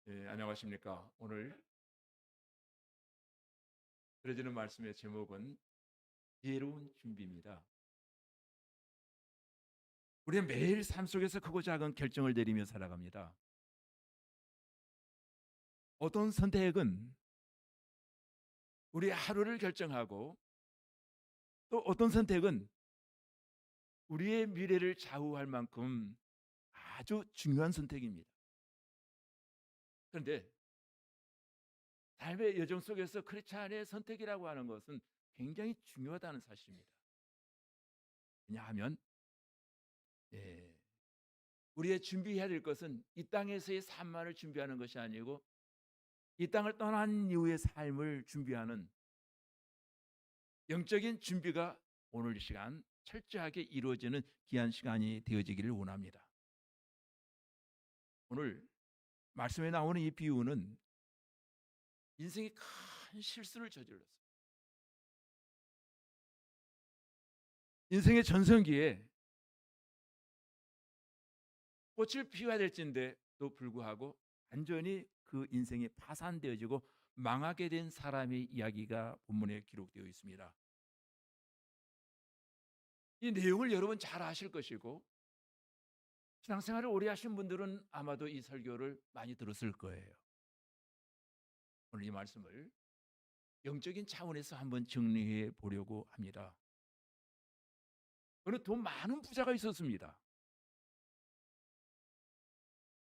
안녕하십니까. 오늘 들려주는 말씀의 제목은 지혜로운 준비입니다. 우리는 매일 삶 속에서 크고 작은 결정을 내리며 살아갑니다. 어떤 선택은 우리의 하루를 결정하고 또 어떤 선택은 우리의 미래를 좌우할 만큼 아주 중요한 선택입니다. 그런데 삶의 여정 속에서 크리스찬의 선택이라고 하는 것은 굉장히 중요하다는 사실입니다. 왜냐하면 예, 우리의 준비해야 될 것은 이 땅에서의 삶만을 준비하는 것이 아니고 이 땅을 떠난 이후의 삶을 준비하는 영적인 준비가 오늘 이 시간 철저하게 이루어지는 귀한 시간이 되어지기를 원합니다. 오늘 말씀에 나오는 이 비유는 인생의 큰 실수를 저질렀어요. 인생의 전성기에 꽃을 피워야 될진데도 불구하고 완전히 그 인생이 파산되어지고 망하게 된 사람의 이야기가 본문에 기록되어 있습니다. 이 내용을 여러분 잘 아실 것이고 신앙생활을 오래 하신 분들은 아마도 이 설교를 많이 들었을 거예요. 오늘 이 말씀을 영적인 차원에서 한번 정리해 보려고 합니다. 어느 돈 많은 부자가 있었습니다.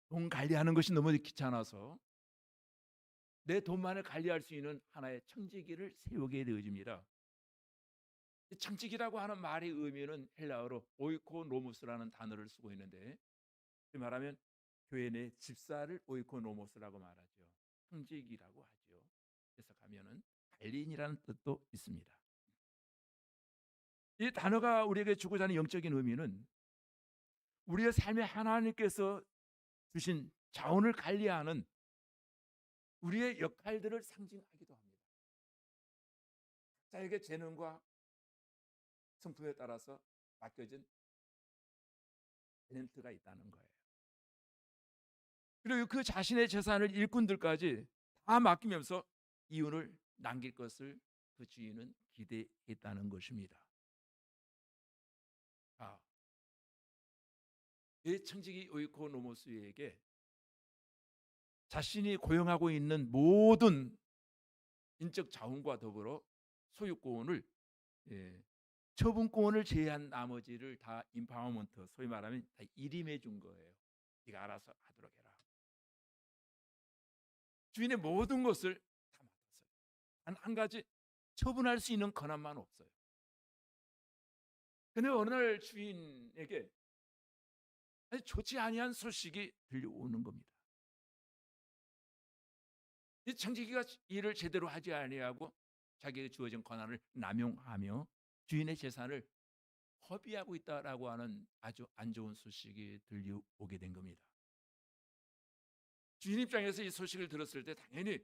돈 관리하는 것이 너무 귀찮아서 내 돈만을 관리할 수 있는 하나의 청지기를 세우게 되어집니다. 청지기라고 하는 말의 의미는 헬라어로 오이코노무스라는 단어를 쓰고 있는데 말하면 교회 내 집사를 오이코노모스라고 말하죠. 청지기라고 하죠. 그래서 가면은 관리인이라는 뜻도 있습니다. 이 단어가 우리에게 주고자 하는 영적인 의미는 우리의 삶에 하나님께서 주신 자원을 관리하는 우리의 역할들을 상징하기도 합니다. 각자에게 재능과 성품에 따라서 맡겨진 탤런트가 있다는 거예요. 그리고 그 자신의 재산을 일꾼들까지 다 맡기면서 이윤을 남길 것을 그 주인은 기대했다는 것입니다. 이 청지기 오이코노모스에게 자신이 고용하고 있는 모든 인적 자원과 더불어 소유권을 처분권을 제외한 나머지를 다 임파워먼트, 소위 말하면 다 일임해 준 거예요. 네가 알아서 하도록 해라. 주인의 모든 것을 다 맡았어요. 한 가지 처분할 수 있는 권한만 없어요. 그런데 어느 날 주인에게 아주 좋지 아니한 소식이 들려오는 겁니다. 이 청지기가 일을 제대로 하지 아니하고 자기에게 주어진 권한을 남용하며 주인의 재산을 허비하고 있다라고 하는 아주 안 좋은 소식이 들려오게 된 겁니다. 주인 입장에서 이 소식을 들었을 때 당연히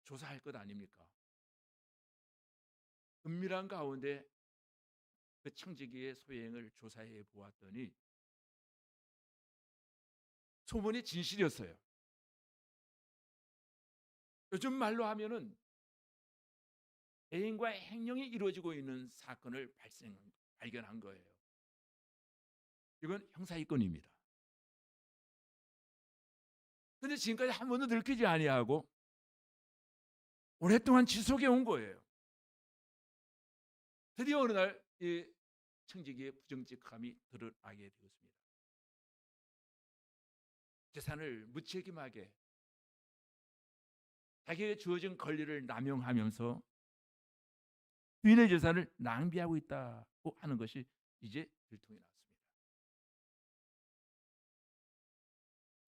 조사할 것 아닙니까? 은밀한 가운데 그 청지기의 소행을 조사해 보았더니 소문이 진실이었어요. 요즘 말로 하면은 애인과 행령이 이루어지고 있는 사건을 발견한 거예요. 이건 형사입건입니다. 그런데 지금까지 한 번도 들키지 아니하고 오랫동안 지속해 온 거예요. 드디어 어느 날 이 청지기의 부정직함이 드러나게 되었습니다. 재산을 무책임하게 자기에게 주어진 권리를 남용하면서 주인의 재산을 낭비하고 있다고 하는 것이 이제 들통이 났습니다.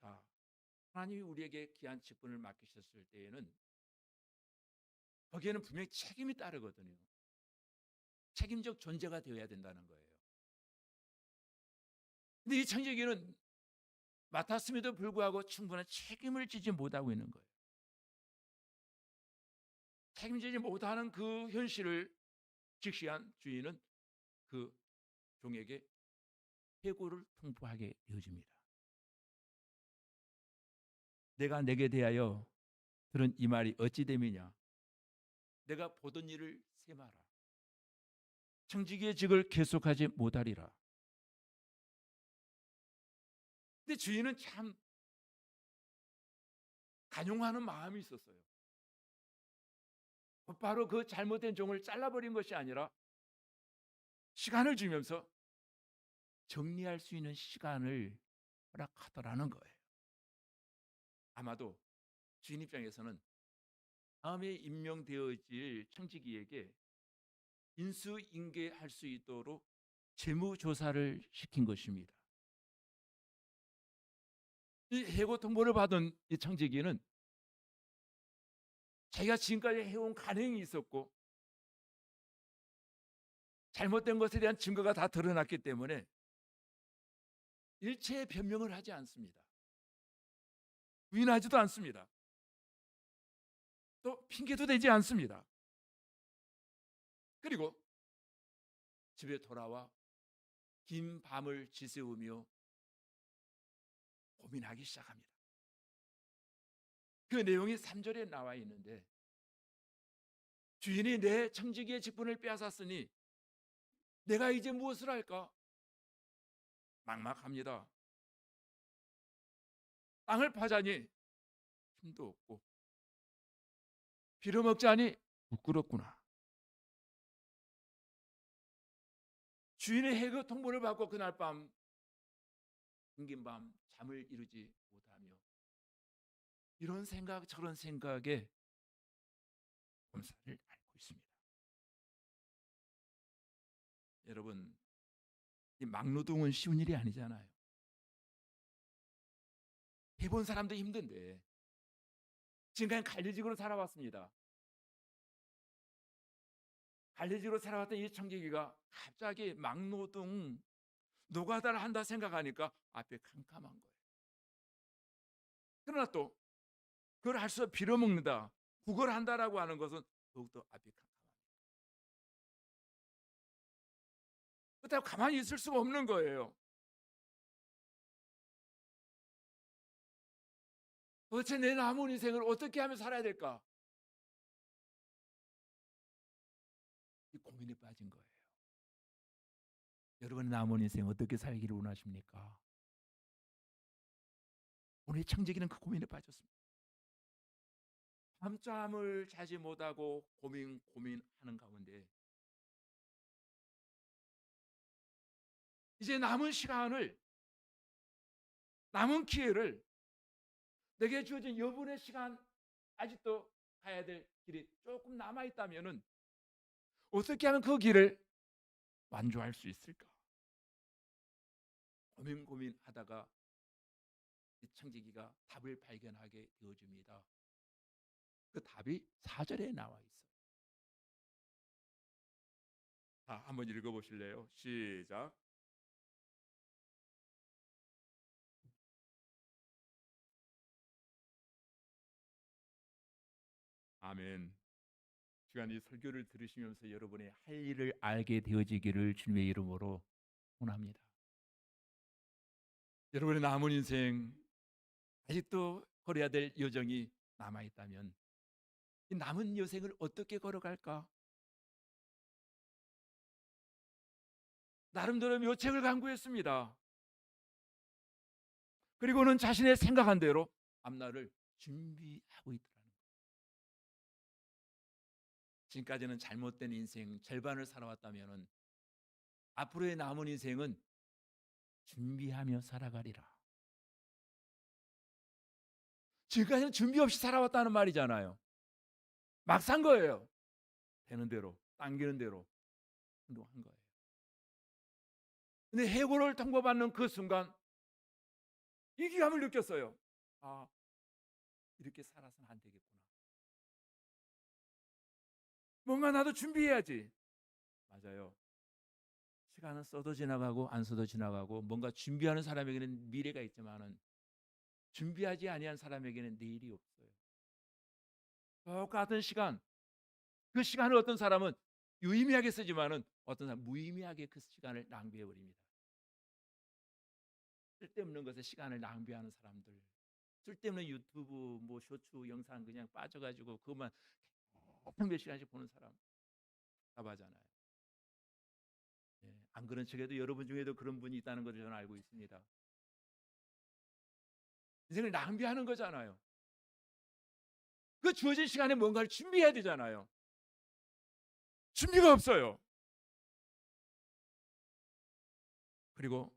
자, 하나님이 우리에게 귀한 직분을 맡기셨을 때에는 거기에는 분명히 책임이 따르거든요. 책임적 존재가 되어야 된다는 거예요. 근데 이 청지기는 맡았음에도 불구하고 충분한 책임을 지지 못하고 있는 거예요. 책임지지 못하는 그 현실을 직시한 주인은 그 종에게 해고를 통보하게 되어집니다. 내가 내게 대하여 들은 이 말이 어찌 됨이냐. 내가 보던 일을 세마라. 청지기의 직을 계속하지 못하리라. 근데 주인은 참 간용하는 마음이 있었어요. 바로 그 잘못된 종을 잘라버린 것이 아니라 시간을 주면서 정리할 수 있는 시간을 허락하더라는 거예요. 아마도 주인 입장에서는 다음에 임명되어질 청지기에게 인수인계할 수 있도록 재무조사를 시킨 것입니다. 이 해고 통보를 받은 이 청지기는 자기가 지금까지 해온 간행이 있었고 잘못된 것에 대한 증거가 다 드러났기 때문에 일체의 변명을 하지 않습니다. 부인하지도 않습니다. 또 핑계도 대지 않습니다. 그리고 집에 돌아와 긴 밤을 지새우며 고민하기 시작합니다. 그 내용이 3절에 나와 있는데, 주인이 내 청지기의 직분을 빼앗았으니 내가 이제 무엇을 할까? 막막합니다. 땅을 파자니 힘도 없고 빌어먹자니 부끄럽구나. 주인의 해고 통보를 받고 그날 밤 긴긴 밤 잠을 이루지 못하며 이런 생각 저런 생각에 검사를 앓고 있습니다. 여러분, 이 막노동은 쉬운 일이 아니잖아요. 해본 사람도 힘든데 지금까지 관리직으로 살아왔습니다. 관리직으로 살아왔던 이 청지기가 갑자기 막노동 노가다를 한다 생각하니까 앞에 캄캄한 거예요. 그러나 또 그걸 할 수 빌어먹는다, 구걸한다라고 하는 것은 더욱더 앞이 캄캄합니다. 그렇다고 가만히 있을 수가 없는 거예요. 도대체 내 남은 인생을 어떻게 하며 살아야 될까? 이 고민에 빠진 거예요. 여러분의 남은 인생 어떻게 살기를 원하십니까? 오늘 청지기는 그 고민에 빠졌습니다. 밤잠을 자지 못하고 고민하는 가운데 이제 남은 시간을, 남은 기회를, 내게 주어진 여분의 시간, 아직도 가야 될 길이 조금 남아있다면 어떻게 하면 그 길을 완주할 수 있을까? 고민하다가 이 청지기가 답을 발견하게 되어줍니다. 그 답이 4절에 나와 있어요. 자, 한번 읽어보실래요? 시작. 아멘. 시간 이 설교를 들으시면서 여러분의 할 일을 알게 되어지기를 주님의 이름으로 원합니다. 여러분의 남은 인생 아직도 걸어야 될 여정이 남아있다면 이 남은 여생을 어떻게 걸어갈까? 나름대로 묘책을 강구했습니다. 그리고는 자신의 생각한 대로 앞날을 준비하고 있더라는 거예요. 지금까지는 잘못된 인생 절반을 살아왔다면 앞으로의 남은 인생은 준비하며 살아가리라. 지금까지는 준비 없이 살아왔다는 말이잖아요. 막 산 거예요. 되는 대로, 당기는 대로 행동한 거예요. 근데 해고를 통보받는 그 순간 이기감을 느꼈어요. 아, 이렇게 살아서는 안 되겠구나. 뭔가 나도 준비해야지. 맞아요. 시간은 써도 지나가고 안 써도 지나가고 뭔가 준비하는 사람에게는 미래가 있지만은 준비하지 아니한 사람에게는 내일이 없어요. 똑같은 시간, 그 시간을 어떤 사람은 유의미하게 쓰지만은 어떤 사람은 무의미하게 그 시간을 낭비해 버립니다. 쓸데없는 것에 시간을 낭비하는 사람들, 쓸데없는 유튜브 뭐 쇼츠 영상 그냥 빠져가지고 그것만 계속 몇 시간씩 보는 사람 답하잖아요. 예, 안 그런 척해도 여러분 중에도 그런 분이 있다는 것을 저는 알고 있습니다. 인생을 낭비하는 거잖아요. 그 주어진 시간에 뭔가를 준비해야 되잖아요. 준비가 없어요. 그리고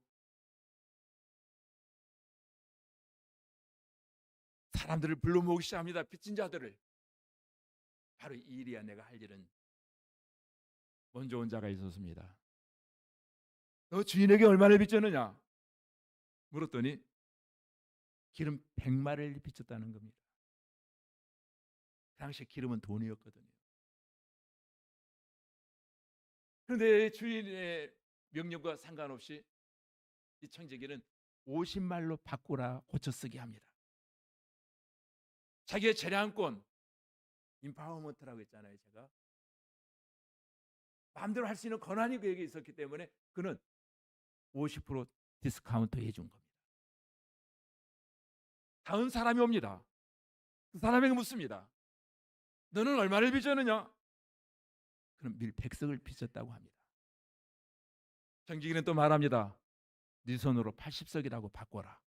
사람들을 불러 모으기 시작합니다. 빚진 자들을. 바로 이 일이야. 내가 할 일은. 먼저 온 자가 있었습니다. 너 주인에게 얼마를 빚졌느냐? 물었더니 기름 100마를 빚졌다는 겁니다. 그 당시에 기름은 돈이었거든요. 그런데 주인의 명령과 상관없이 이 청지기는 50말로 바꾸라 고쳐쓰기 합니다. 자기의 재량권, 임파워먼트라고 했잖아요. 제가 마음대로 할 수 있는 권한이 그에게 있었기 때문에 그는 50% 디스카운트 해준 겁니다. 다음 사람이 옵니다. 그 사람에게 묻습니다. 너는 얼마를 빚었느냐? 그럼 밀100석을 빚었다고 합니다. 청지기는 또 말합니다. 네 손으로 80석이라고 바꿔라.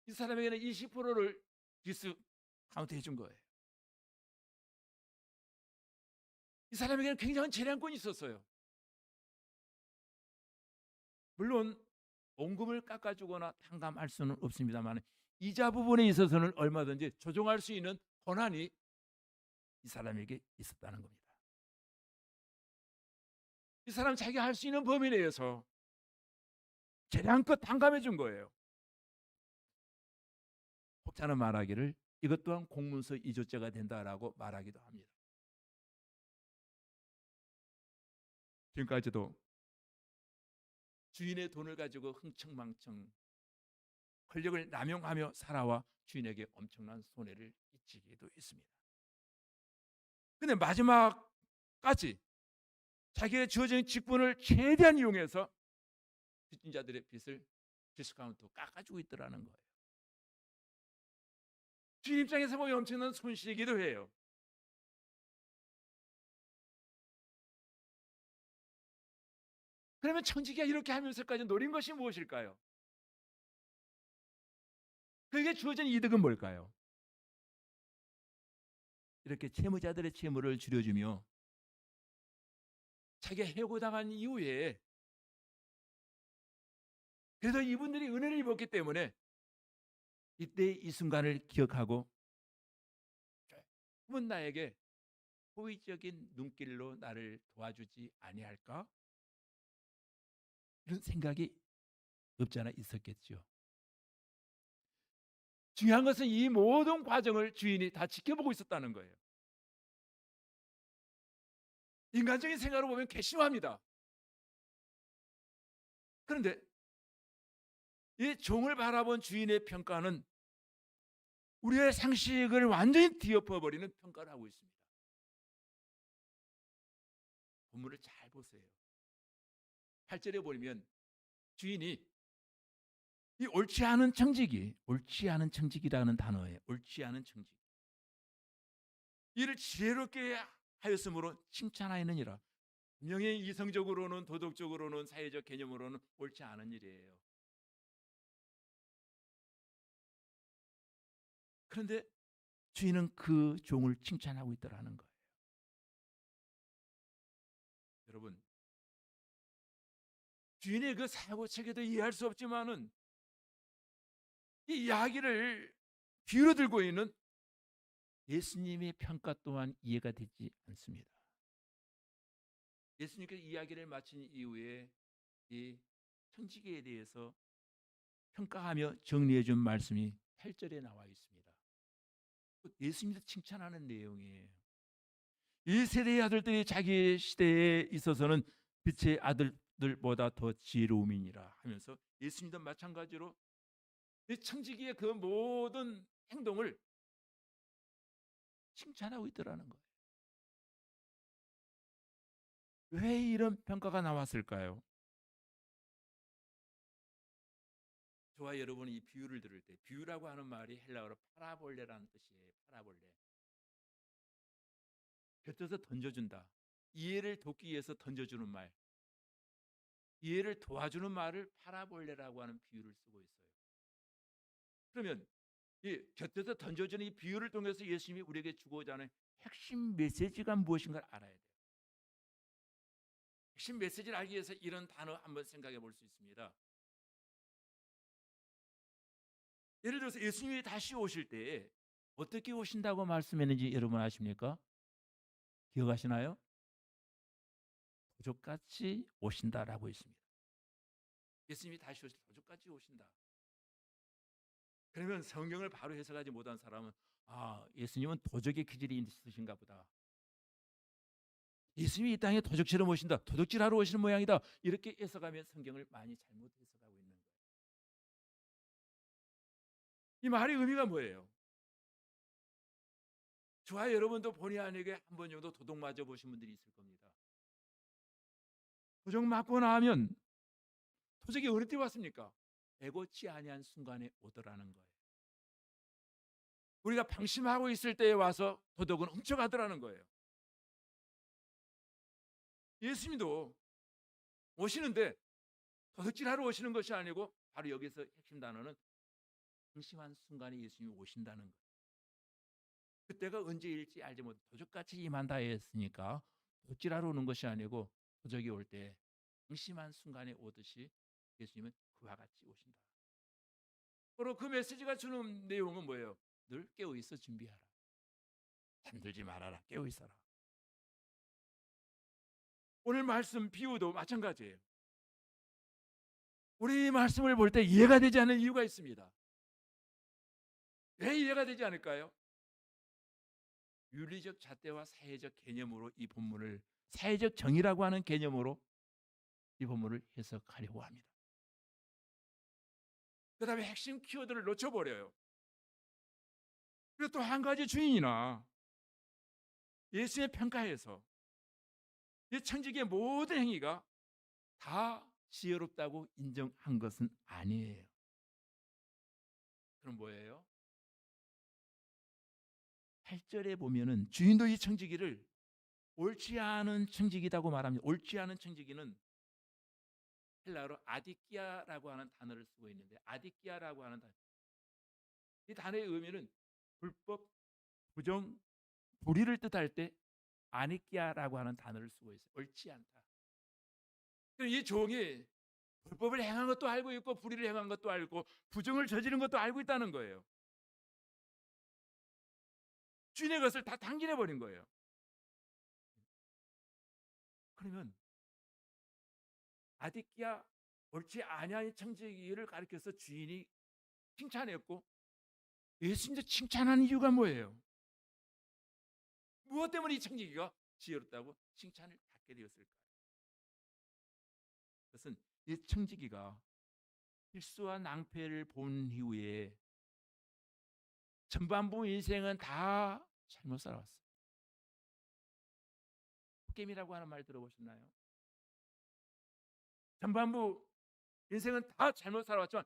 이 사람에게는 20%를 디스카운트 해준 거예요. 이 사람에게는 굉장한 재량권이 있었어요. 물론 원금을 깎아주거나 탕감할 수는 없습니다만 이자 부분에 있어서는 얼마든지 조정할 수 있는 권한이 이 사람에게 있었다는 겁니다. 이 사람 자기가 할 수 있는 범위 내에서 재량껏 탕감해 준 거예요. 혹자는 말하기를 이것 또한 공문서 이조죄가 된다라고 말하기도 합니다. 지금까지도 주인의 돈을 가지고 흥청망청 권력을 남용하며 살아와 주인에게 엄청난 손해를 끼치기도 했습니다. 근데 마지막까지 자기의 주어진 직분을 최대한 이용해서 빚진 자들의 빚을 디스카운트 깎아주고 있더라는 거예요. 주인 입장에서 보면 엄청난 손실이기도 해요. 그러면 청지기가 이렇게 하면서까지 노린 것이 무엇일까요? 그에게 주어진 이득은 뭘까요? 이렇게 채무자들의 채무를 줄여주며 자기가 해고당한 이후에 그래서 이분들이 은혜를 입었기 때문에 이때 이 순간을 기억하고 조금은 나에게 호의적인 눈길로 나를 도와주지 아니할까? 이런 생각이 없지 않아 있었겠죠. 중요한 것은 이 모든 과정을 주인이 다 지켜보고 있었다는 거예요. 인간적인 생각으로 보면 괘씸합니다. 그런데 이 종을 바라본 주인의 평가는 우리의 상식을 완전히 뒤엎어버리는 평가를 하고 있습니다. 본문을 잘 보세요. 8절에 보면 주인이 이 옳지 않은 청직이라는 단어예요. 옳지 않은 청직. 이를 지혜롭게 하였으므로 칭찬하였느니라. 분명히 이성적으로는 도덕적으로는 사회적 개념으로는 옳지 않은 일이에요. 그런데 주인은 그 종을 칭찬하고 있더라는 거예요. 여러분, 주인의 그 사고 체계도 이해할 수 없지만은 이 이야기를 뒤로 들고 있는 예수님의 평가 또한 이해가 되지 않습니다. 예수님께서 이야기를 마친 이후에 이 청지기에 대해서 평가하며 정리해 준 말씀이 8절에 나와 있습니다. 예수님도 칭찬하는 내용이에요. 이 세대의 아들들이 자기 시대에 있어서는 빛의 아들들보다 더 지혜로움이니라 하면서 예수님도 마찬가지로 이 청지기의 그 모든 행동을 칭찬하고 있더라는 거예요. 왜 이런 평가가 나왔을까요? 저와 여러분이 이 비유를 들을 때, 비유라고 하는 말이 헬라어로 파라볼레라는 뜻이에요. 파라볼레. 곁에서 던져준다. 이해를 돕기 위해서 던져주는 말, 이해를 도와주는 말을 파라볼레라고 하는 비유를 쓰고 있어요. 그러면 이 곁에서 던져주는 이 비유를 통해서 예수님이 우리에게 주고자 하는 핵심 메시지가 무엇인가를 알아야 돼요. 핵심 메시지를 알기 위해서 이런 단어 한번 생각해 볼 수 있습니다. 예를 들어서 예수님이 다시 오실 때 어떻게 오신다고 말씀했는지 여러분 아십니까? 기억하시나요? 도적같이 오신다라고 했습니다. 예수님이 다시 오실 때 도적같이 오신다. 그러면 성경을 바로 해석하지 못한 사람은 예수님은 도적의 기질이 있으신가 보다. 예수님이 이 땅에 도적처럼 오신다. 도적질하러 오시는 모양이다. 이렇게 해석하면 성경을 많이 잘못 해석하고 있는 거예요. 이 말의 의미가 뭐예요? 저와 여러분도 본의 아니게 한 번 정도 도둑 맞아 보신 분들이 있을 겁니다. 도적 맞고 나면 도적이 어느 때 왔습니까? 애고치 아니한 순간에 오더라는 거예요. 우리가 방심하고 있을 때에 와서 도둑은 훔쳐가더라는 거예요. 예수님도 오시는데 도둑질하러 오시는 것이 아니고 바로 여기서 핵심 단어는 방심한 순간에 예수님이 오신다는 거예요. 그때가 언제일지 알지 못해 도적같이 임한다 했으니까 도둑질하러 오는 것이 아니고 도적이 올 때 방심한 순간에 오듯이 예수님은 그와 같이 오신다. 바로 그 메시지가 주는 내용은 뭐예요? 늘 깨어 있어 준비하라. 잠들지 말아라. 깨어 있어라. 오늘 말씀 비유도 마찬가지예요. 우리 말씀을 볼 때 이해가 되지 않는 이유가 있습니다. 왜 이해가 되지 않을까요? 윤리적 잣대와 사회적 개념으로 이 본문을, 사회적 정의라고 하는 개념으로 이 본문을 해석하려고 합니다. 그 다음에 핵심 키워드를 놓쳐버려요. 그리고 또 한 가지 주인이나 예수의 평가에서 이 청지기의 모든 행위가 다 지혜롭다고 인정한 것은 아니에요. 그럼 뭐예요? 8절에 보면은 주인도 이 청지기를 옳지 않은 청지기라고 말합니다. 옳지 않은 청지기는 헬라어로 아디키아라고 하는 단어를 쓰고 있는데, 아디키아라고 하는 단어, 이 단어의 의미는 불법, 부정, 불의를 뜻할 때 아니키아라고 하는 단어를 쓰고 있어요. 옳지 않다. 이 종이 불법을 행한 것도 알고 있고 불의를 행한 것도 알고 부정을 저지른 것도 알고 있다는 거예요. 주인의 것을 다 당진해 버린 거예요. 그러면 아디키아, 옳지 아니한 청지기를 가리켜서 주인이 칭찬했고 예수님도 칭찬하는 이유가 뭐예요? 무엇 때문에 이 청지기가 지혜롭다고 칭찬을 받게 되었을까요? 그것은 이 청지기가 실수와 낭패를 본 이후에 전반부 인생은 다 잘못 살아왔어요. 게임이라고 하는 말 들어보셨나요? 전반부 인생은 다 잘못 살아왔지만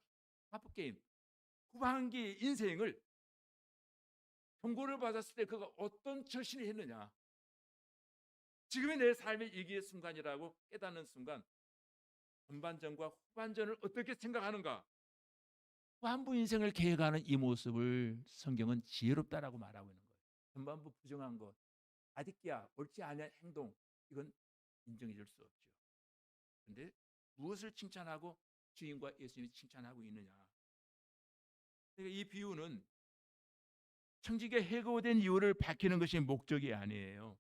하프게임, 후반기 인생을 경고를 받았을 때 그가 어떤 처신을 했느냐, 지금의 내 삶의 위기의 순간이라고 깨닫는 순간 전반전과 후반전을 어떻게 생각하는가, 후반부 인생을 계획하는 이 모습을 성경은 지혜롭다라고 말하고 있는 거예요. 전반부 부정한 것, 아디키아, 옳지 않은 행동, 이건 인정해 줄 수 없죠. 그런데 무엇을 칭찬하고 주인과 예수님이 칭찬하고 있느냐, 그러니까 이 비유는 청지기가 해고된 이유를 밝히는 것이 목적이 아니에요.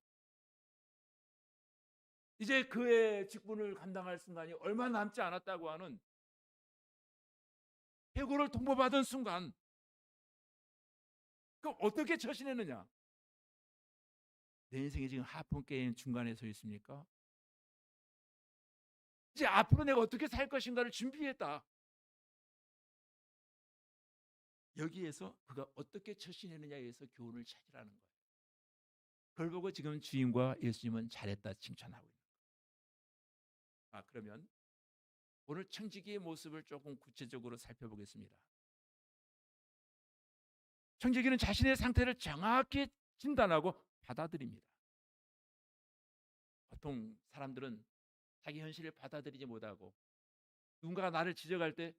이제 그의 직분을 감당할 순간이 얼마 남지 않았다고 하는 해고를 통보받은 순간, 그 어떻게 처신했느냐? 내 인생이 지금 하품 게임 중간에 서 있습니까? 이제 앞으로 내가 어떻게 살 것인가를 준비했다. 여기에서 그가 어떻게 처신했느냐에 의해서 교훈을 찾으라는 거예요. 그걸 보고 지금 주인과 예수님은 잘했다 칭찬하고 있는 거예요. 그러면 오늘 청지기의 모습을 조금 구체적으로 살펴보겠습니다. 청지기는 자신의 상태를 정확히 진단하고 받아들입니다. 보통 사람들은 자기 현실을 받아들이지 못하고 누군가가 나를 지적할 때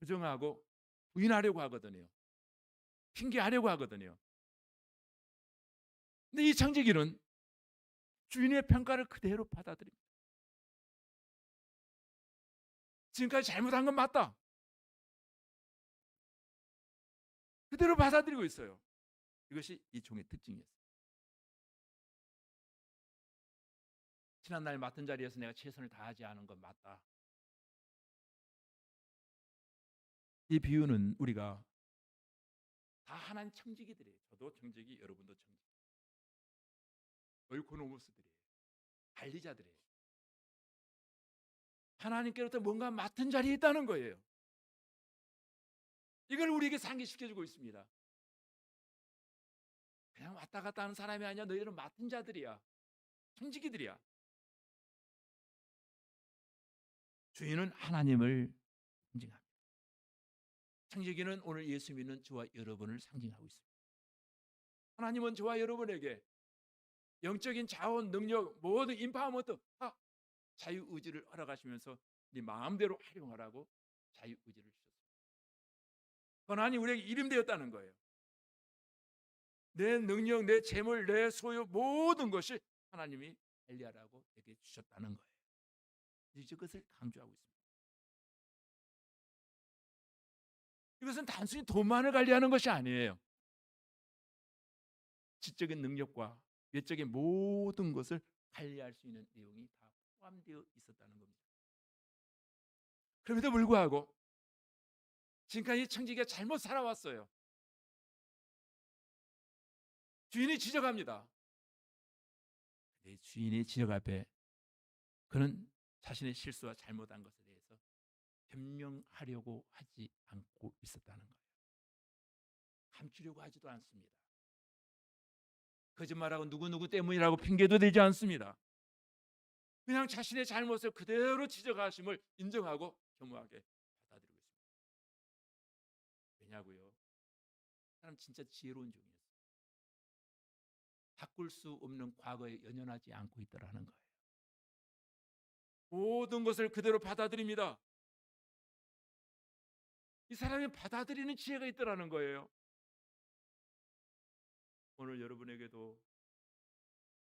부정하고 부인하려고 하거든요. 핑계하려고 하거든요. 근데 이 청지기는 주인의 평가를 그대로 받아들입니다. 지금까지 잘못한 건 맞다. 그대로 받아들이고 있어요. 이것이 이 종의 특징이었어요. 지난날 맡은 자리에서 내가 최선을 다하지 않은 건 맞다. 이 비유는 우리가 다 하나님 청지기들이에요. 저도 청지기, 여러분도 청지기. 오이코노모스들이에요. 관리자들이에요. 하나님께로부터 뭔가 맡은 자리에 있다는 거예요. 이걸 우리에게 상기시켜주고 있습니다. 그냥 왔다 갔다 하는 사람이 아니야. 너희들은 맡은 자들이야. 청지기들이야. 주인은 하나님을 상징합니다. 청지기는 오늘 예수 믿는 저와 여러분을 상징하고 있습니다. 하나님은 저와 여러분에게 영적인 자원, 능력, 모든 인파워먼트 다 자유의지를 허락하시면서 네 마음대로 활용하라고 자유의지를 주셨습니다. 권한이 우리에게 이름되었다는 거예요. 내 능력, 내 재물, 내 소유 모든 것이 하나님이 관리하라고 내게 주셨다는 거예요. 이것을 강조하고 있습니다. 이것은 단순히 돈만을 관리하는 것이 아니에요. 지적인 능력과 외적인 모든 것을 관리할 수 있는 내용이 다 포함되어 있었다는 겁니다. 그럼에도 불구하고 지금까지 청지기가 잘못 살아왔어요. 주인이 지적합니다. 내 주인의 지적 앞에 그는 자신의 실수와 잘못한 것에 대해서 변명하려고 하지 않고 있었다는 거예요. 감추려고 하지도 않습니다. 거짓말하고 누구누구 때문이라고 핑계도 대지 않습니다. 그냥 자신의 잘못을 그대로 지적하심을 인정하고 겸허하게 받아들이고 있습니다. 왜냐고요? 사람 진짜 지혜로운 종이었어요. 바꿀 수 없는 과거에 연연하지 않고 있더라는 거예요. 모든 것을 그대로 받아들입니다. 이 사람이 받아들이는 지혜가 있더라는 거예요. 오늘 여러분에게도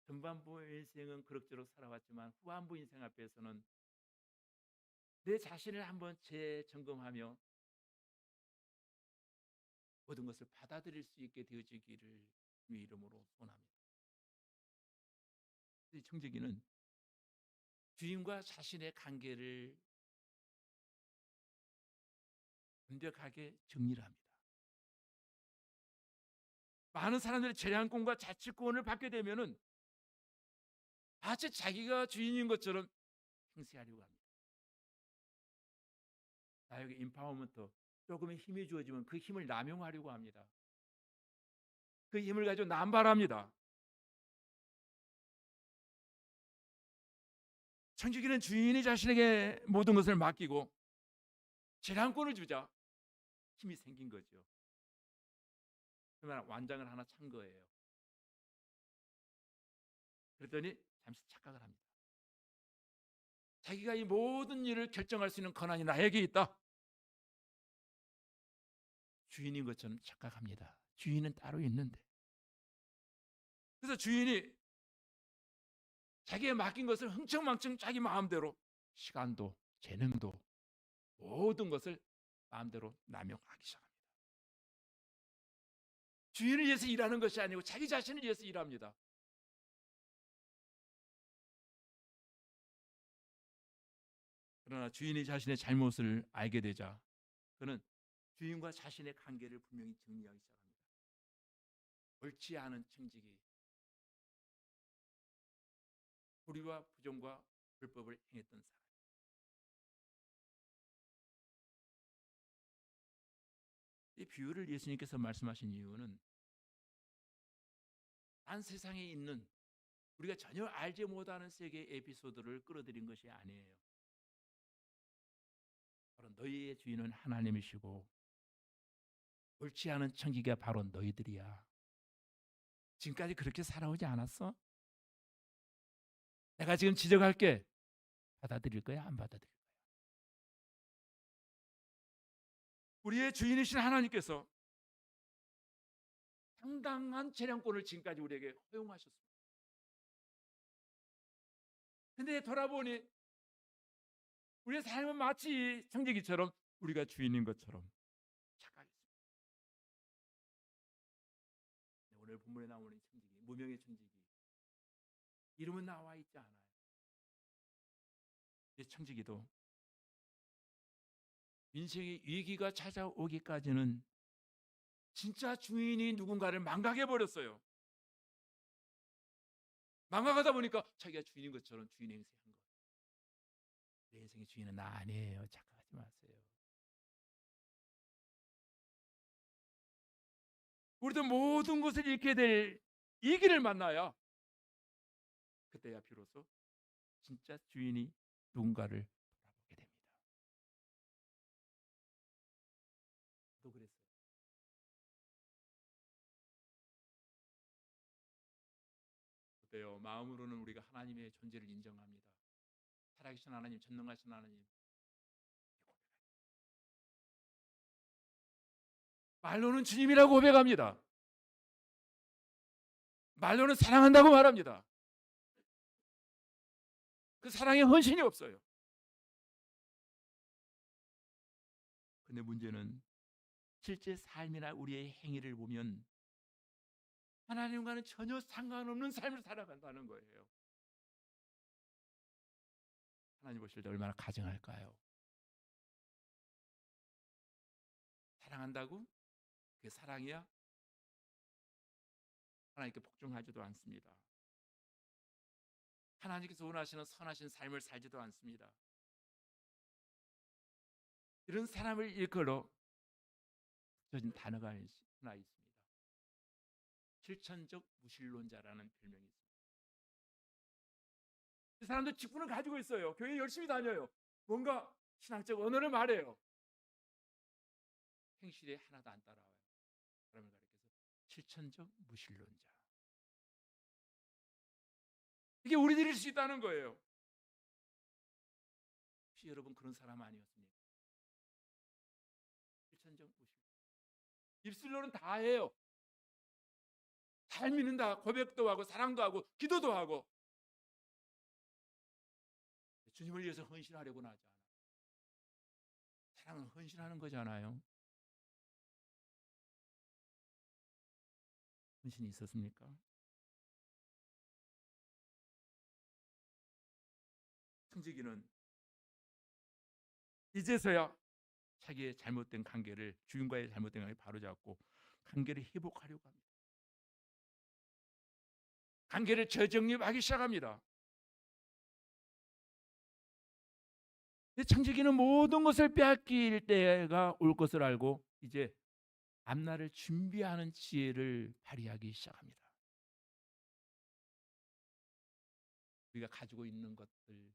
전반부 인생은 그럭저럭 살아왔지만 후반부 인생 앞에서는 내 자신을 한번 재점검하며 모든 것을 받아들일 수 있게 되어지기를 주의 이름으로 소원합니다. 이 청지기는 주인과 자신의 관계를 완벽하게 정리를 합니다. 많은 사람들이 재량권과 자치권을 받게 되면은 마치 자기가 주인인 것처럼 행세하려고 합니다. 나에게 인파워먼트, 조금의 힘이 주어지면 그 힘을 남용하려고 합니다. 그 힘을 가지고 남발합니다. 청지기는 주인이 자신에게 모든 것을 맡기고 재량권을 주자 힘이 생긴 거죠. 그러면 완장을 하나 찬 거예요. 그랬더니 잠시 착각을 합니다. 자기가 이 모든 일을 결정할 수 있는 권한이 나에게 있다. 주인인 것처럼 착각합니다. 주인은 따로 있는데. 그래서 주인이 자기에 맡긴 것을 흥청망청 자기 마음대로 시간도 재능도 모든 것을 마음대로 남용하기 시작합니다. 주인을 위해서 일하는 것이 아니고 자기 자신을 위해서 일합니다. 그러나 주인이 자신의 잘못을 알게 되자 그는 주인과 자신의 관계를 분명히 정리하기 시작합니다. 옳지 않은 청지기, 불의와 부정과 불법을 행했던 사람. 이 비유를 예수님께서 말씀하신 이유는 딴 세상에 있는 우리가 전혀 알지 못하는 세계의 에피소드를 끌어들인 것이 아니에요. 너희의 주인은 하나님이시고 옳지 않은 청지기가 바로 너희들이야. 지금까지 그렇게 살아오지 않았어? 내가 지금 지적할게. 받아들일 거야? 안 받아들일 거야? 우리의 주인이신 하나님께서 상당한 재량권을 지금까지 우리에게 허용하셨습니다. 근데 돌아보니 우리의 삶은 마치 청지기처럼 우리가 주인인 것처럼 착각했습니다. 오늘 본문에 나오는 청지기, 무명의 청지기, 이름은 나와 있지 않아요. 이 청지기도 인생의 위기가 찾아오기까지는 진짜 주인이 누군가를 망각해 버렸어요. 망각하다 보니까 자기가 주인인 것처럼 주인 행세한 거예요. 내 인생의 주인은 나 아니에요. 착각하지 마세요. 우리도 모든 것을 잃게 될 위기를 만나야 그때야 비로소 진짜 주인이 누군가를 돌아보게 됩니다. 또 그랬어요. 그때요, 마음으로는 우리가 하나님의 존재를 인정합니다. 살아계신 하나님, 전능하신 하나님. 말로는 주님이라고 고백합니다. 말로는 사랑한다고 말합니다. 그 사랑에 헌신이 없어요. 근데 문제는 실제 삶이나 우리의 행위를 보면 하나님과는 전혀 상관없는 삶을 살아간다는 거예요. 하나님 보실 때 얼마나 가증할까요? 사랑한다고? 그게 사랑이야? 하나님께 복종하지도 않습니다. 하나님께서 원하시는 선하신 삶을 살지도 않습니다. 이런 사람을 일컬어 붙여진 단어가 하나 있습니다. 실천적 무신론자라는 별명이 있습니다. 이 사람도 직분을 가지고 있어요. 교회 열심히 다녀요. 뭔가 신앙적 언어를 말해요. 행실에 하나도 안 따라와요. 사람을 가리켜서 실천적 무신론자. 이게 우리들일 수 있다는 거예요. 혹시 여러분 그런 사람 아니었습니까? 실천적 무신론자. 입술로는 다 해요. 잘 믿는다. 고백도 하고 사랑도 하고 기도도 하고. 주님을 위해서 헌신하려고는 하지 않아요. 사랑은 헌신하는 거잖아요. 헌신이 있었습니까? 청지기는 이제서야 자기의 잘못된 관계를, 주인과의 잘못된 관계를 바로잡고 관계를 회복하려고 합니다. 관계를 재정립하기 시작합니다. 청지기는 모든 것을 빼앗길 때가 올 것을 알고 이제 앞날을 준비하는 지혜를 발휘하기 시작합니다. 우리가 가지고 있는 것들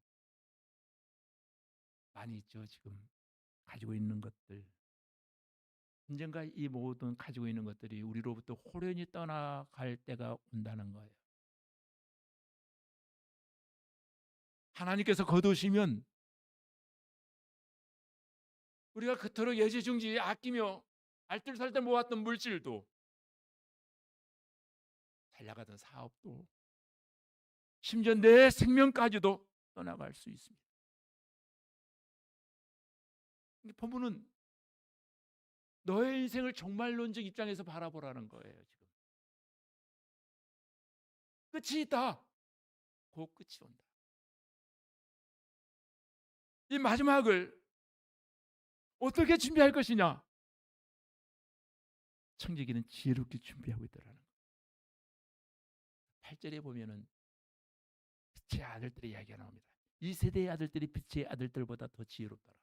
많이 있죠. 지금 가지고 있는 것들, 언젠가 이 모든 가지고 있는 것들이 우리로부터 호련히 떠나갈 때가 온다는 거예요. 하나님께서 거두시면 우리가 그토록 예지중지 아끼며 알뜰살뜰 모았던 물질도, 잘 나가던 사업도, 심지어 내 생명까지도 떠나갈 수 있습니다. 본문은 너의 인생을 종말론적 입장에서 바라보라는 거예요. 지금 끝이 있다. 곧 끝이 온다. 이 마지막을 어떻게 준비할 것이냐? 청지기는 지혜롭게 준비하고 있더라는 거예요. 8절에 보면은 빛의 아들들의 이야기가 나옵니다. 이 세대의 아들들이 빛의 아들들보다 더 지혜롭더라.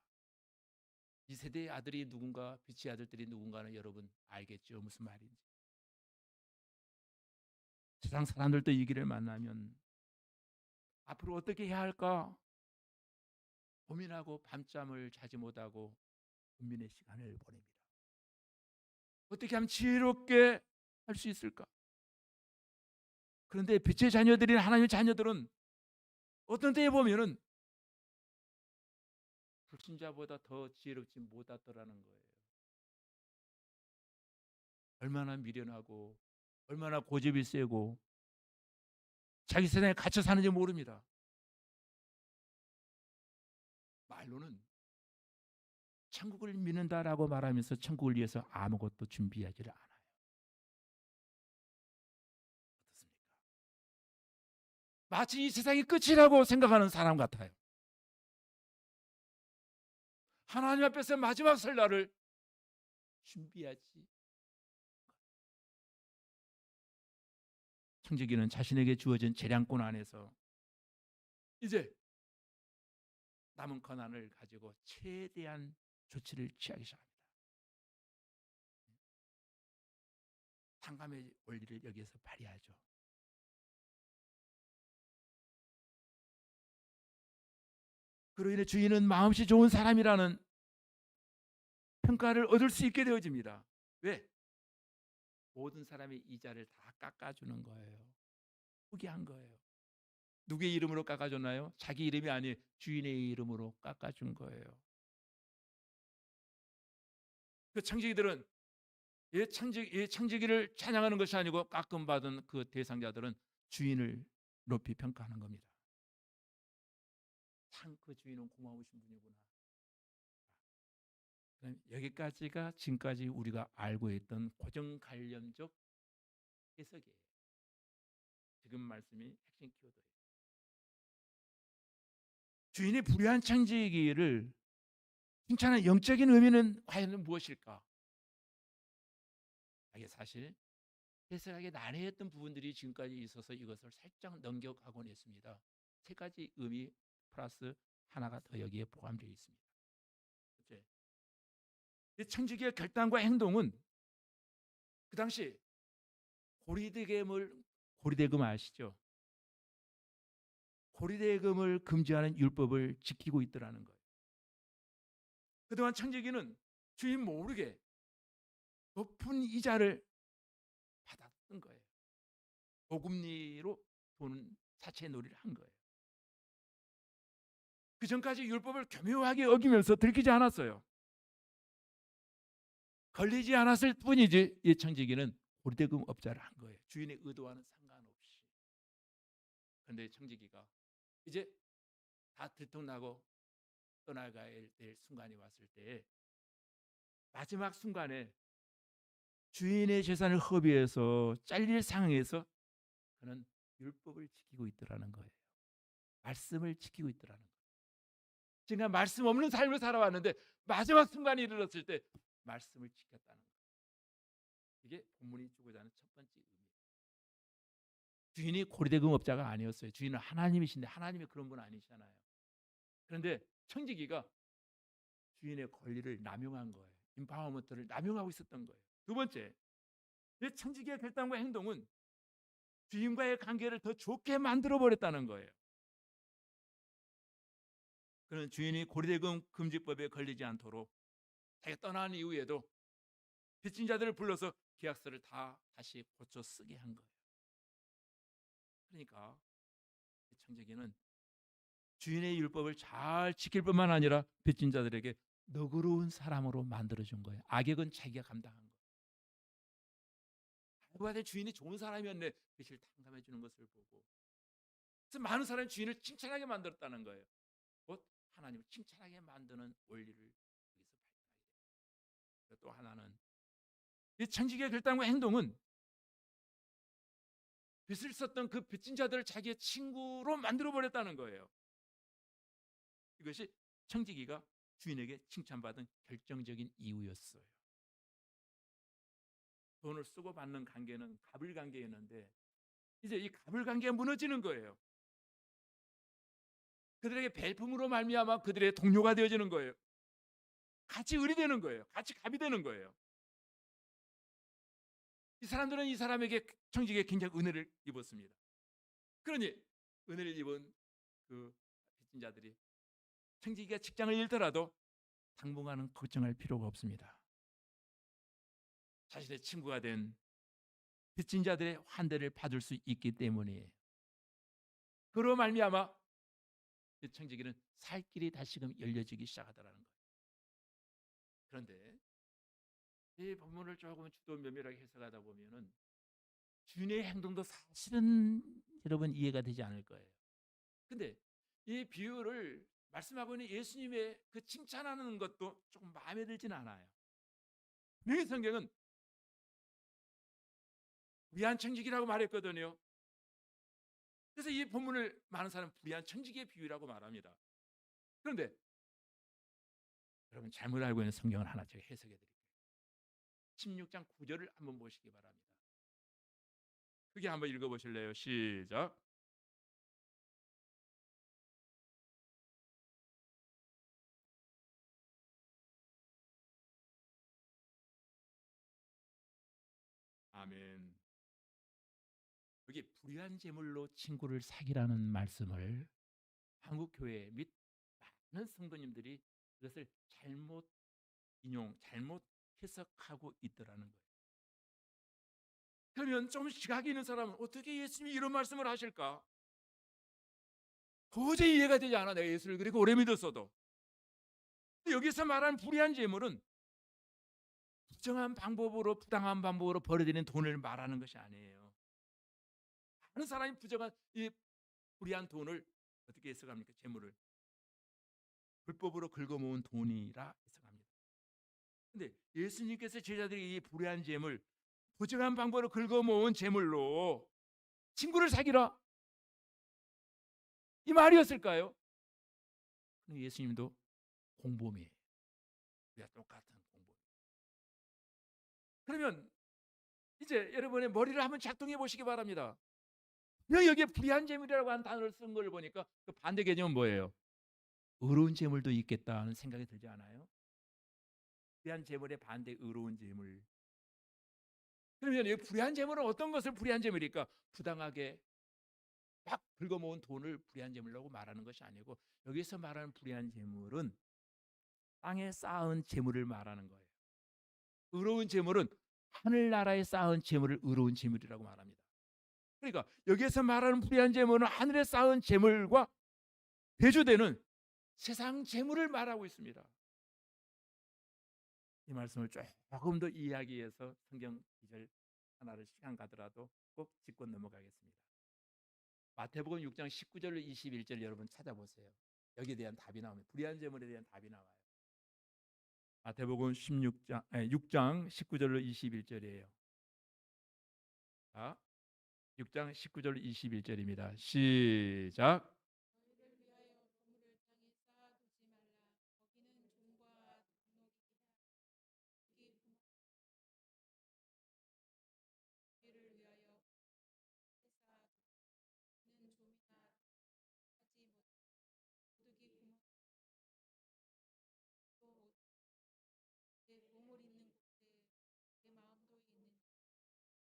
이 세대의 아들이 누군가, 빛의 아들들이 누군가는 여러분 알겠죠? 무슨 말인지. 세상 사람들도 이 길을 만나면 앞으로 어떻게 해야 할까 고민하고 밤잠을 자지 못하고 은민의 시간을 보냅니다. 어떻게 하면 지혜롭게 할 수 있을까? 그런데 빛의 자녀들인 하나님의 자녀들은 어떤 때에 보면은 불신자보다 더 지혜롭지 못하더라는 거예요. 얼마나 미련하고 얼마나 고집이 세고 자기 세상에 갇혀 사는지 모릅니다. 말로는 천국을 믿는다라고 말하면서 천국을 위해서 아무것도 준비하지를 않아요. 어떻습니까? 마치 이 세상이 끝이라고 생각하는 사람 같아요. 하나님 앞에서 마지막 설날을 준비하지. 청지기는 자신에게 주어진 재량권 안에서 이제 남은 권한을 가지고 최대한 조치를 취하기 시작합니다. 상감의 원리를 여기에서 발휘하죠. 그로 인해 주인은 마음씨 좋은 사람이라는 평가를 얻을 수 있게 되어집니다. 왜? 모든 사람의 이자를 다 깎아주는 거예요. 포기한 거예요. 누구의 이름으로 깎아줬나요? 자기 이름이 아닌 주인의 이름으로 깎아준 거예요. 그 청지기들은 청지기를 찬양하는 것이 아니고 깎음받은 그 대상자들은 주인을 높이 평가하는 겁니다. 참 그 주인은 고마우신 분이구나. 여기까지가 지금까지 우리가 알고 있던 고정관념적 해석이에요. 지금 말씀이 핵심 키워드예요. 주인의 불의한 청지기를 칭찬한 영적인 의미는 과연 무엇일까? 이게 사실 해석하기 난해했던 부분들이 지금까지 있어서 이것을 살짝 넘겨가곤 했습니다. 세 가지 의미 플러스 하나가 더 여기에 포함되어 있습니다. 첫째, 청지기의 결단과 행동은 그 당시 고리대금 아시죠? 고리대금을 금지하는 율법을 지키고 있더라는 거예요. 그동안 청지기는 주인 모르게 높은 이자를 받았던 거예요. 고금리로 돈 사채 놀이를 한 거예요. 그 전까지 율법을 교묘하게 어기면서 들키지 않았어요. 걸리지 않았을 뿐이지 이 청지기는 고리대금 업자를 한 거예요. 주인의 의도와는 상관없이. 그런데 청지기가 이제 다 들통나고 떠나가야 될 순간이 왔을 때 마지막 순간에 주인의 재산을 허비해서 잘릴 상황에서 그는 율법을 지키고 있더라는 거예요. 말씀을 지키고 있더라는 거예요. 지금 말씀 없는 삶을 살아왔는데 마지막 순간이 이르렀을 때 말씀을 지켰다는 거예요. 이게 본문이 주고자 하는 첫 번째 의미예요. 주인이 고리대금 업자가 아니었어요. 주인은 하나님이신데 하나님이 그런 분 아니잖아요. 그런데 청지기가 주인의 권리를 남용한 거예요. 임파워먼트를 남용하고 있었던 거예요. 두 번째, 이 청지기의 결단과 행동은 주인과의 관계를 더 좋게 만들어 버렸다는 거예요. 그는 주인이 고리대금 금지법에 걸리지 않도록 자기가 떠난 이후에도 빚진 자들을 불러서 계약서를 다시 고쳐 쓰게 한 거예요. 그러니까 청지기는 주인의 율법을 잘 지킬 뿐만 아니라 빚진 자들에게 너그러운 사람으로 만들어준 거예요. 악역은 자기가 감당한 거예요. 알고 봤더니 주인이 좋은 사람이었네. 빚을 탕감해 주는 것을 보고 그래서 많은 사람이 주인을 칭찬하게 만들었다는 거예요. 곧 하나님을 칭찬하게 만드는 원리를 여기서 발견하게 됩니다. 또 하나는 이 청지기의 결단과 행동은 빚을 썼던 그 빚진 자들을 자기의 친구로 만들어 버렸다는 거예요. 이것이 청지기가 주인에게 칭찬받은 결정적인 이유였어요. 돈을 쓰고 받는 관계는 갑을 관계였는데 이제 이 갑을 관계가 무너지는 거예요. 그들에게 배품으로 말미암아 그들의 동료가 되어지는 거예요. 같이 을이 되는 거예요. 같이 갑이 되는 거예요. 이 사람들은 이 사람에게 청지기에 굉장히 은혜를 입었습니다. 그러니 은혜를 입은 그 빚진 자들이 청지기가 직장을 잃더라도 당분간은 걱정할 필요가 없습니다. 자신의 친구가 된 빚진 자들의 환대를 받을 수 있기 때문이에요. 그로 말미암아 청지기는 살 길이 다시금 열려지기 시작하더라는 거예요. 그런데 이 본문을 조금 주도 면밀하게 해석하다 보면은 주인의 행동도 사실은 여러분 이해가 되지 않을 거예요. 근데 이 비유를 말씀하고 있는 예수님의 그 칭찬하는 것도 조금 마음에 들지는 않아요. 분명히 성경은 불의한 청지기라고 말했거든요. 그래서 이 본문을 많은 사람은 불의한 청지기의 비유라고 말합니다. 그런데 여러분 잘못 알고 있는 성경을 하나 제가 해석해 드릴게요. 16장 9절을 한번 보시기 바랍니다. 그게 한번 읽어보실래요? 시작. 아멘. 여기 불의한 제물로 친구를 사귀라는 말씀을 한국 교회 및 많은 성도님들이 그것을 잘못 인용, 잘못 해석하고 있더라는 거예요. 그러면 좀 시각이 있는 사람은 어떻게 예수님이 이런 말씀을 하실까? 도저히 이해가 되지 않아. 내가 예수를 그렇게 오래 믿었어도. 여기서 말하는 불의한 재물은 부정한 방법으로, 부당한 방법으로 벌어들이는 돈을 말하는 것이 아니에요. 많은 사람이 부정한 이 불의한 돈을 어떻게 해석합니까? 재물을 불법으로 긁어모은 돈이라 해석합니다. 근데 예수님께서 제자들이 이 불의한 재물, 부정한 방법으로 긁어모은 재물로 친구를 사귀라, 이 말이었을까요? 예수님도 공범이에요. 우리가 똑같은 공범. 그러면 이제 여러분의 머리를 한번 작동해 보시기 바랍니다. 여기에 불의한 재물이라고 한 단어를 쓴 걸 보니까 그 반대 개념은 뭐예요? 의로운 재물도 있겠다는 생각이 들지 않아요? 불의한 재물의 반대 의로운 재물. 그러면 이 불의한 재물은 어떤 것을 불의한 재물일까? 부당하게 막 긁어모은 돈을 불의한 재물이라고 말하는 것이 아니고, 여기서 말하는 불의한 재물은 땅에 쌓은 재물을 말하는 거예요. 의로운 재물은 하늘나라에 쌓은 재물을 의로운 재물이라고 말합니다. 그러니까 여기에서 말하는 불의한 재물은 하늘에 쌓은 재물과 대조되는 세상 재물을 말하고 있습니다. 이 말씀을 조금 더 이해하기 위해서 성경 기절 하나를 시간 가더라도 꼭 짚고 넘어가겠습니다. 마태복음 6장 19절 21절 여러분 찾아보세요. 여기에 대한 답이 나옵니다. 불의한 재물에 대한 답이 나와요. 마태복음 6장 19절로 21절이에요. 자, 6장 19절 21절입니다. 시작.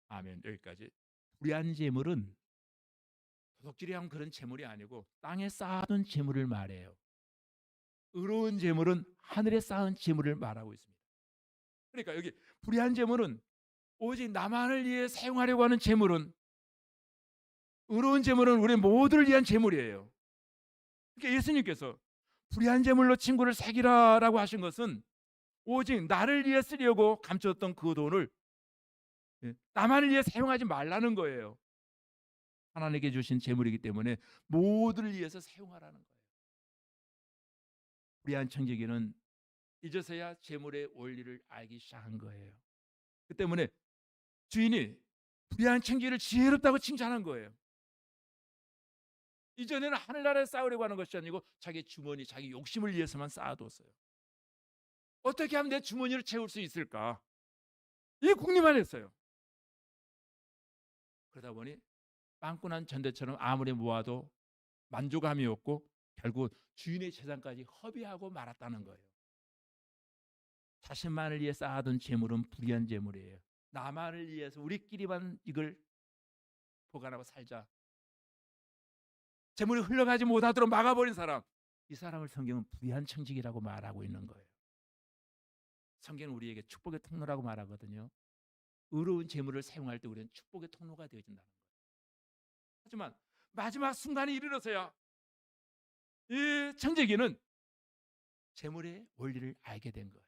아멘. 여기까지. 불의한 재물은 도둑질이한 그런 재물이 아니고 땅에 쌓아둔 재물을 말해요. 의로운 재물은 하늘에 쌓은 재물을 말하고 있습니다. 그러니까 여기 불의한 재물은 오직 나만을 위해 사용하려고 하는 재물은, 의로운 재물은 우리 모두를 위한 재물이에요. 그러니까 예수님께서 불의한 재물로 친구를 사귀라라고 하신 것은 오직 나를 위해 쓰려고 감췄던 그 돈을 나만을 위해 사용하지 말라는 거예요. 하나님께 주신 재물이기 때문에 모두를 위해서 사용하라는 거예요. 불의한 청지기는 이제서야 재물의 원리를 알기 시작한 거예요. 그 때문에 주인이 불의한 청지기를 지혜롭다고 칭찬한 거예요. 이전에는 하늘나라에 쌓으려고 하는 것이 아니고 자기 주머니, 자기 욕심을 위해서만 쌓아뒀어요. 어떻게 하면 내 주머니를 채울 수 있을까? 이게 궁리만 했어요. 그러다 보니 빵꾸난 전대처럼 아무리 모아도 만족함이 없고 결국 주인의 재산까지 허비하고 말았다는 거예요. 자신만을 위해 쌓아둔 재물은 불의한 재물이에요. 나만을 위해서 우리끼리만 이걸 보관하고 살자. 재물이 흘러가지 못하도록 막아버린 사람, 이 사람을 성경은 불의한 청지기라고 말하고 있는 거예요. 성경은 우리에게 축복의 통로라고 말하거든요. 의로운 재물을 사용할 때 우리는 축복의 통로가 되어진다는 거예요. 하지만 마지막 순간에 이르러서야 이 청지기는 재물의 원리를 알게 된 거예요.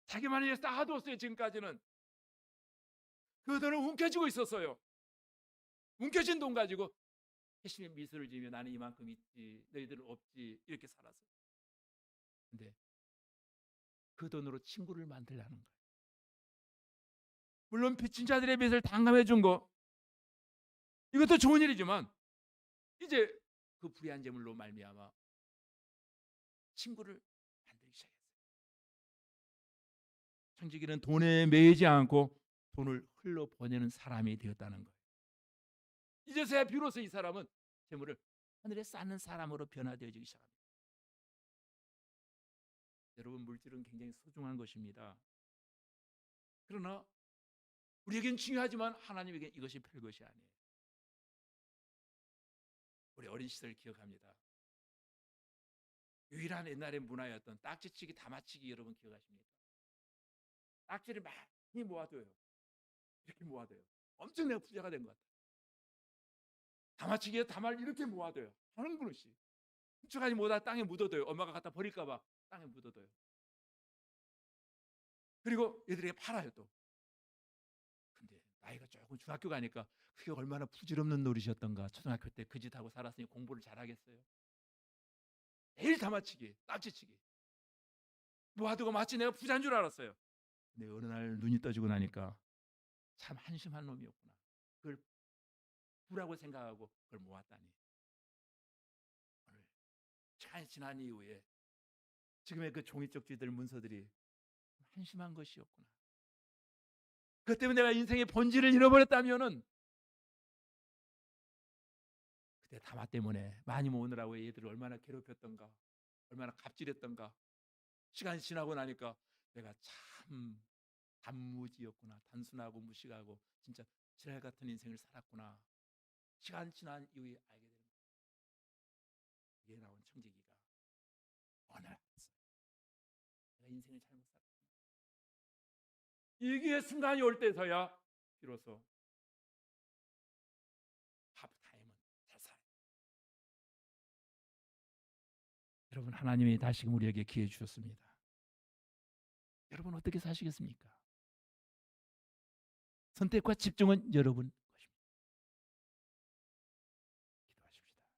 자기만이 쌓아두었어요. 지금까지는 그 돈은 움켜쥐고 있었어요. 움켜진 돈 가지고 회심의 미소를 지으며 나는 이만큼 있지 너희들은 없지 이렇게 살았어요. 근데 그 돈으로 친구를 만들라는 거예요. 물론 빚진 자들의 빚을 탕감해 준 거 이것도 좋은 일이지만 이제 그 불의한 재물로 말미암아 친구를 만들기 시작했어요. 청지기는 돈에 매이지 않고 돈을 흘러보내는 사람이 되었다는 거예요. 이제서야 비로소 이 사람은 재물을 하늘에 쌓는 사람으로 변화되어지기 시작합니다. 여러분, 물질은 굉장히 소중한 것입니다. 그러나 우리에겐 중요하지만 하나님에겐 이것이 별것이 아니에요. 우리 어린 시절 기억합니다. 유일한 옛날의 문화였던 딱지치기, 다마치기 여러분 기억하십니까? 딱지를 많이 모아둬요. 이렇게 모아둬요. 엄청 내가 부자가 된 것 같아요. 다마치기에 다마를 이렇게 모아둬요. 하는 그릇이 훔쳐가지 못하다 땅에 묻어둬요. 엄마가 갖다 버릴까 봐 땅에 묻어둬요. 그리고 얘들에게 팔아요 또. 근데 나이가 조금 중학교 가니까 그게 얼마나 부질없는 노릇이었던가. 초등학교 때 그 짓하고 살았으니 공부를 잘하겠어요? 매일 다마치기, 딱지치기 모아두고 마치 내가 부자인 줄 알았어요. 근데 어느 날 눈이 떠지고 나니까 참 한심한 놈이었구나. 그걸 부라고 생각하고 그걸 모았다니. 오늘 시간이 지난 이후에 지금의 그 종이쪽지들 문서들이 한심한 것이었구나. 그것 때문에 내가 인생의 본질을 잃어버렸다면은 그때 다마 때문에 많이 모으느라고 얘들을 얼마나 괴롭혔던가, 얼마나 갑질했던가. 시간이 지나고 나니까 내가 참 단무지였구나. 단순하고 무식하고 진짜 지랄 같은 인생을 살았구나. 시간 지난 이후에 알게 됩니다. 위에 나온 청지기가 어느 날 내가 인생을 잘못 살았구나. 이기의 순간이 올 때서야 비로소 하프타임은 잘 살아요. 여러분, 하나님이 다시금 우리에게 기회 주셨습니다. 여러분 어떻게 사시겠습니까? 선택과 집중은 여러분